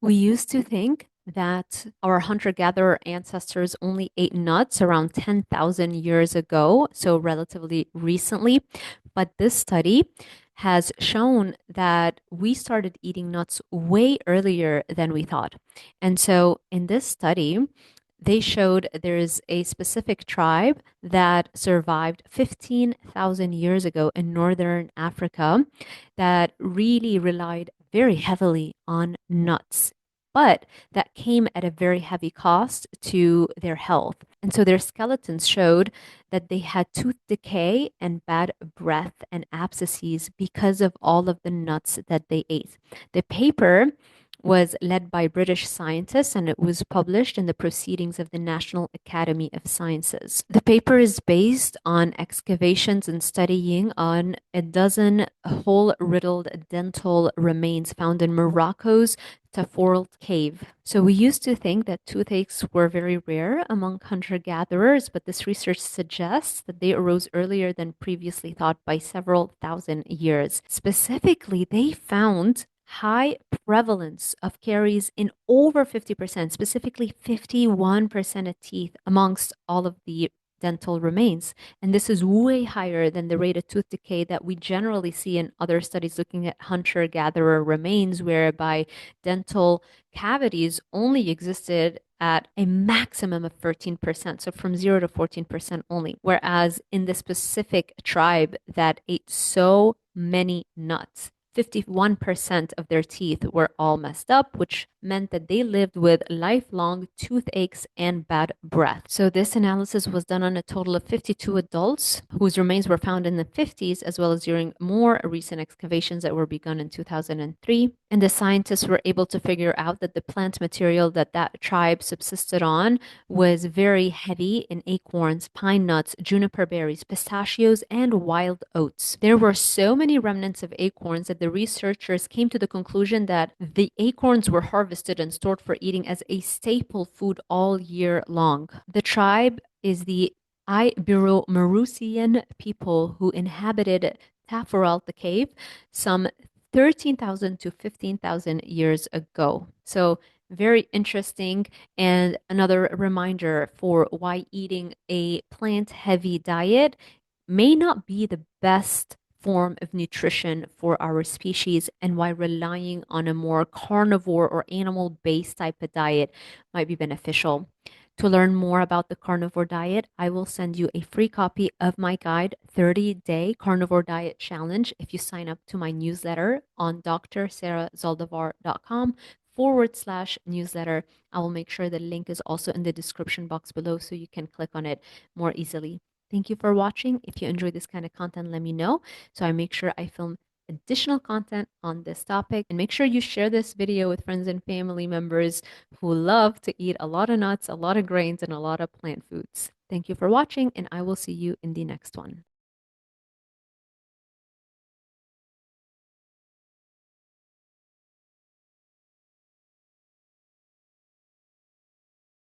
We used to think that our hunter-gatherer ancestors only ate nuts around 10,000 years ago, so relatively recently. But this study has shown that we started eating nuts way earlier than we thought. And so in this study, they showed there's a specific tribe that survived 15,000 years ago in northern Africa that really relied very heavily on nuts, but that came at a very heavy cost to their health. And so their skeletons showed that they had tooth decay and bad breath and abscesses because of all of the nuts that they ate. The paper was led by British scientists and it was published in the Proceedings of the National Academy of Sciences. The paper is based on excavations and studying on a dozen hole riddled dental remains found in Morocco's Tafourelt Cave. So we used to think that toothaches were very rare among hunter-gatherers, but this research suggests that they arose earlier than previously thought by several thousand years. Specifically, they found high prevalence of caries in over 50%, specifically 51% of teeth amongst all of the dental remains. And this is way higher than the rate of tooth decay that we generally see in other studies looking at hunter-gatherer remains, whereby dental cavities only existed at a maximum of 13%, so from 0 to 14% only. Whereas in the specific tribe that ate so many nuts, 51% of their teeth were all messed up, which meant that they lived with lifelong toothaches and bad breath. So this analysis was done on a total of 52 adults whose remains were found in the 50s, as well as during more recent excavations that were begun in 2003. And the scientists were able to figure out that the plant material that that tribe subsisted on was very heavy in acorns, pine nuts, juniper berries, pistachios, and wild oats. There were so many remnants of acorns that the researchers came to the conclusion that the acorns were harvested and stored for eating as a staple food all year long. The tribe is the Ibero-Mauritanian people who inhabited Tafourelt, the cave, some 13,000 to 15,000 years ago. So very interesting, and another reminder for why eating a plant-heavy diet may not be the best form of nutrition for our species, and why relying on a more carnivore or animal-based type of diet might be beneficial. To learn more about the carnivore diet, I will send you a free copy of my guide, 30-Day Carnivore Diet Challenge, if you sign up to my newsletter on drzaldivар.com/newsletter. I will make sure the link is also in the description box below so you can click on it more easily. Thank you for watching. If you enjoy this kind of content, let me know so I make sure I film additional content on this topic. And make sure you share this video with friends and family members who love to eat a lot of nuts, a lot of grains, and a lot of plant foods. Thank you for watching, and I will see you in the next one.